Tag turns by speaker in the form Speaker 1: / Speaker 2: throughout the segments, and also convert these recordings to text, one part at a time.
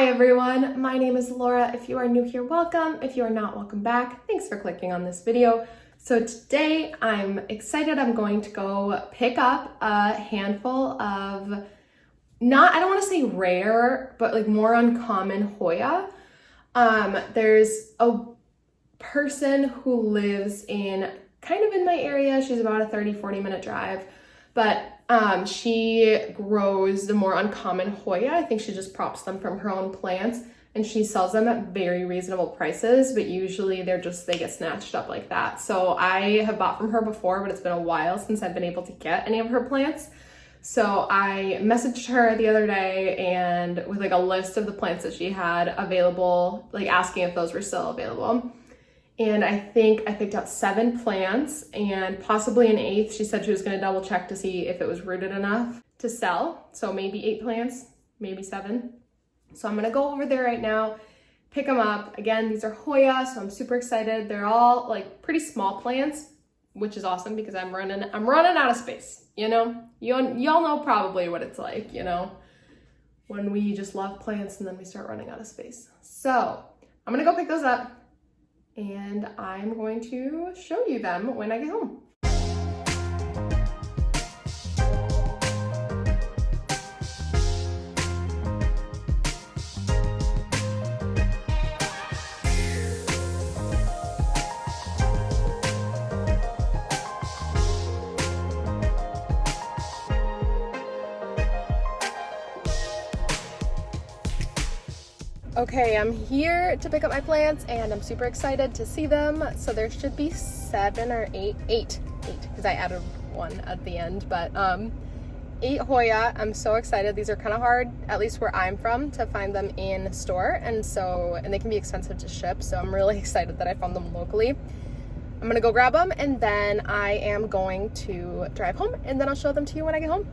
Speaker 1: Hi everyone, my name is Laura. If you are new here, welcome. If you are not, welcome back. Thanks for clicking on this video. So today I'm excited. I'm going to go pick up a handful of, I don't want to say rare, but like more uncommon Hoya. There's a person who lives in kind of in my area. She's about a 30-40 minute drive, but she grows the more uncommon Hoya. I think she just props them from her own plants and she sells them at very reasonable prices, but usually they get snatched up like that. So I have bought from her before, but it's been a while since I've been able to get any of her plants. So I messaged her the other day and with like a list of the plants that she had available, like asking if those were still available. And I think I picked out 7 plants and possibly an 8th. She said she was going to double check to see if it was rooted enough to sell. So maybe 8 plants, maybe 7. So I'm going to go over there right now, pick them up. Again, these are Hoya, so I'm super excited. They're all like pretty small plants, which is awesome because I'm running out of space, you know? Y'all know probably what it's like, you know, when we just love plants and then we start running out of space. So I'm going to go pick those up. And I'm going to show you them when I get home. Okay, I'm here to pick up my plants and I'm super excited to see them. So there should be 7 or 8 because I added 1 at the end, but 8 Hoya. I'm so excited. These are kind of hard, at least where I'm from, to find them in store, and they can be expensive to ship. So I'm really excited that I found them locally. I'm gonna go grab them and then I am going to drive home and then I'll show them to you when I get home.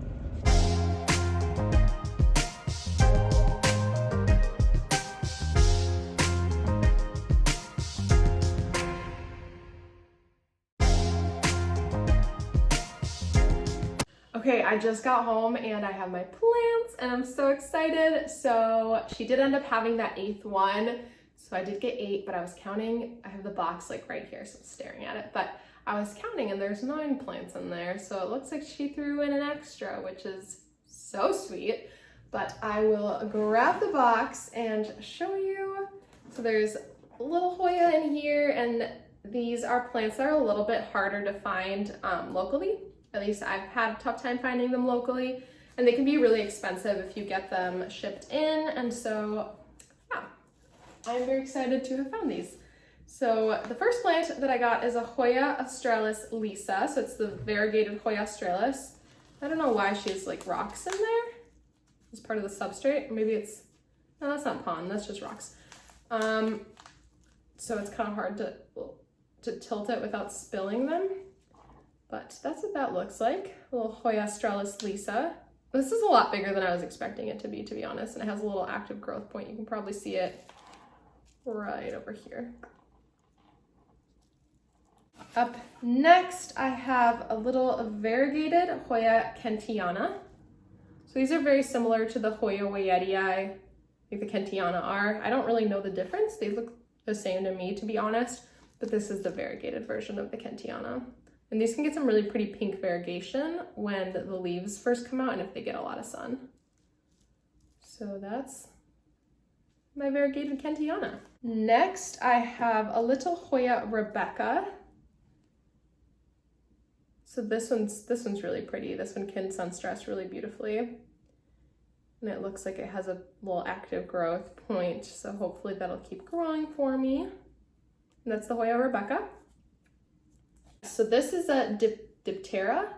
Speaker 1: Okay, I just got home and I have my plants and I'm so excited. So she did end up having that 8th one. So I did get 8, but I was counting. I have the box like right here, so I'm staring at it. But I was counting and there's 9 plants in there. So it looks like she threw in an extra, which is so sweet. But I will grab the box and show you. So there's a little Hoya in here, and these are plants that are a little bit harder to find locally. At least I've had a tough time finding them locally, and they can be really expensive if you get them shipped in. And so, yeah, I'm very excited to have found these. So the first plant that I got is a Hoya australis Lisa. So it's the variegated Hoya australis. I don't know why she has like rocks in there as part of the substrate. Maybe it's, no, that's not pond, that's just rocks. So it's kind of hard to tilt it without spilling them. But that's what that looks like, a little Hoya australis Lisa. This is a lot bigger than I was expecting it to be honest, and it has a little active growth point. You can probably see it right over here. Up next, I have a little variegated Hoya Kentiana. So these are very similar to the Hoya Wyetii, like the Kentiana are. I don't really know the difference. They look the same to me, to be honest, but this is the variegated version of the Kentiana. And these can get some really pretty pink variegation when the leaves first come out and if they get a lot of sun. So that's my variegated Kentiana. Next, I have a little Hoya Rebecca. So this one's really pretty. This one can sunstress really beautifully. And it looks like it has a little active growth point. So hopefully that'll keep growing for me. And that's the Hoya Rebecca. So this is a Diptera,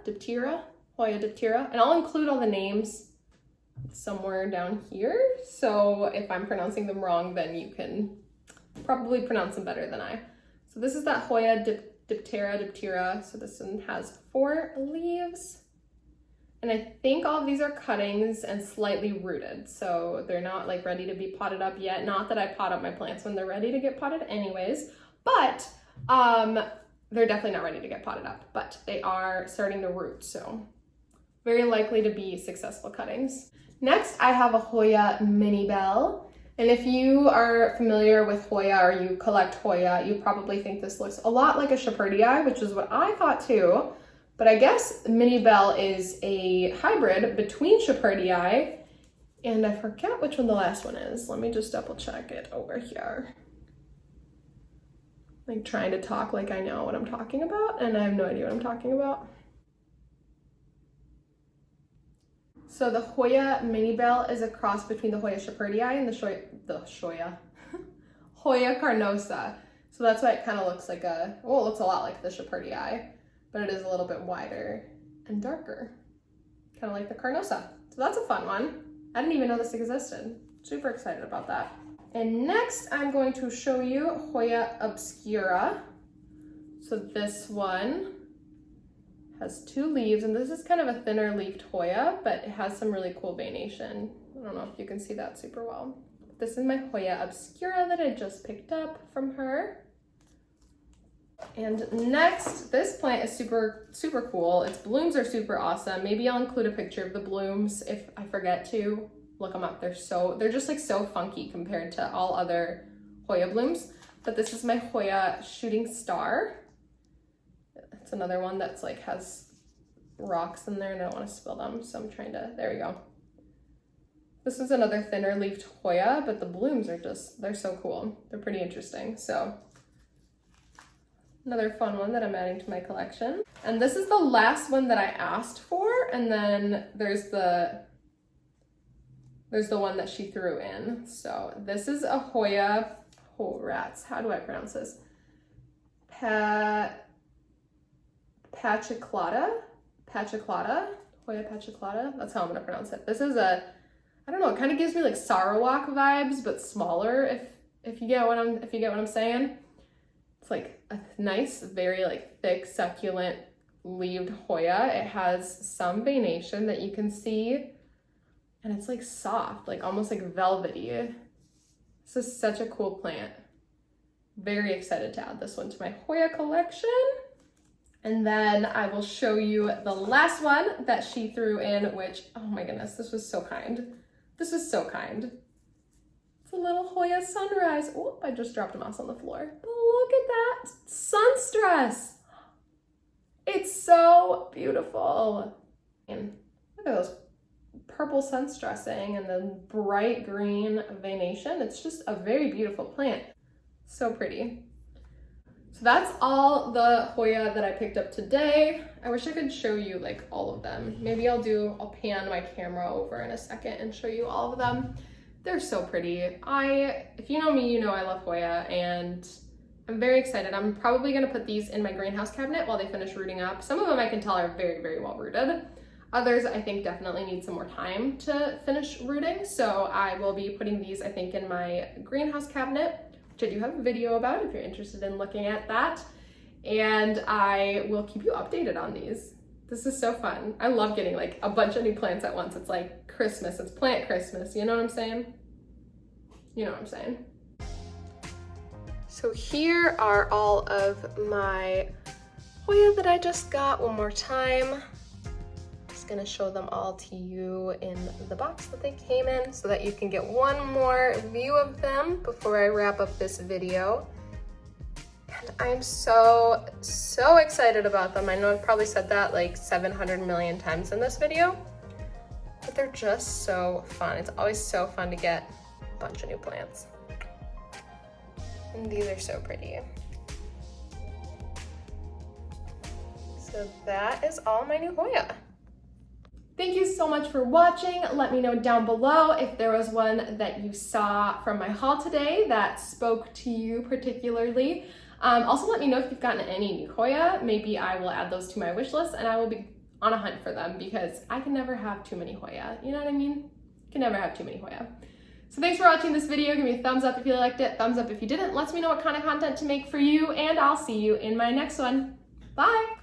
Speaker 1: Hoya Diptera, and I'll include all the names somewhere down here. So if I'm pronouncing them wrong, then you can probably pronounce them better than I. So this is that Hoya Diptera. So this one has 4 leaves. And I think all of these are cuttings and slightly rooted. So they're not like ready to be potted up yet. Not that I pot up my plants when they're ready to get potted anyways, but they're definitely not ready to get potted up, but they are starting to root, so very likely to be successful cuttings. Next, I have a Hoya Mini Bell. And if you are familiar with Hoya or you collect Hoya, you probably think this looks a lot like a Shepherdii, which is what I thought too. But I guess Mini Belle is a hybrid between Shepherdii and I forget which one the last one is. Let me just double check it over here. Like trying to talk like I know what I'm talking about, and I have no idea what I'm talking about. So the Hoya Mini Belle is a cross between the Hoya Shepherdii and Hoya Carnosa. So that's why it kind of looks like it looks a lot like the Shepherdii, but it is a little bit wider and darker, kind of like the Carnosa. So that's a fun one. I didn't even know this existed. Super excited about that. And next I'm going to show you Hoya Obscura. So this one has 2 leaves, and this is kind of a thinner leafed Hoya, but it has some really cool veination. I don't know if you can see that super well. This is my Hoya Obscura that I just picked up from her. And next, this plant is super, super cool. Its blooms are super awesome. Maybe I'll include a picture of the blooms if I forget to. Look them up. They're just like so funky compared to all other Hoya blooms. But this is my Hoya Shooting Star. It's another one that's like has rocks in there and I don't want to spill them, so I'm trying to, there we go. This is another thinner leafed Hoya, but the blooms are they're so cool. They're pretty interesting. So another fun one that I'm adding to my collection. And this is the last one that I asked for, and then there's the one that she threw in. So this is a Hoya, oh rats, how do I pronounce this? Pachaclata, Hoya Pachaclata, that's how I'm gonna pronounce it. This is I don't know, it kind of gives me like Sarawak vibes, but smaller, if you get what I'm saying. It's like a nice, very like thick, succulent leaved Hoya. It has some veination that you can see, and it's like soft, like almost like velvety. This is such a cool plant. Very excited to add this one to my Hoya collection. And then I will show you the last one that she threw in, which, oh my goodness, this was so kind. This was so kind. It's a little Hoya Sunrise. Oh, I just dropped a mouse on the floor. But look at that sunstress. It's so beautiful. And look at those purple sunstressing and the bright green veination. It's just a very beautiful plant. So pretty. So that's all the Hoya that I picked up today. I wish I could show you like all of them. Maybe I'll pan my camera over in a second and show you all of them. They're so pretty. If you know me, you know I love Hoya, and I'm very excited. I'm probably gonna put these in my greenhouse cabinet while they finish rooting up. Some of them I can tell are very, very well rooted. Others I think definitely need some more time to finish rooting. So I will be putting these, I think, in my greenhouse cabinet, which I do have a video about if you're interested in looking at that. And I will keep you updated on these. This is so fun. I love getting like a bunch of new plants at once. It's like Christmas, it's plant Christmas, you know what I'm saying? You know what I'm saying. So here are all of my Hoya that I just got one more time. Just gonna show them all to you in the box that they came in so that you can get one more view of them before I wrap up this video. And I'm so, so excited about them. I know I've probably said that like 700 million times in this video, but they're just so fun. It's always so fun to get a bunch of new plants. And these are so pretty. So that is all my new Hoya. Thank you so much for watching. Let me know down below if there was one that you saw from my haul today that spoke to you particularly. Also let me know if you've gotten any new Hoya. Maybe I will add those to my wish list and I will be on a hunt for them because I can never have too many Hoya. You know what I mean? You can never have too many Hoya. So thanks for watching this video. Give me a thumbs up if you liked it, thumbs up if you didn't. Let me know what kind of content to make for you, and I'll see you in my next one. Bye!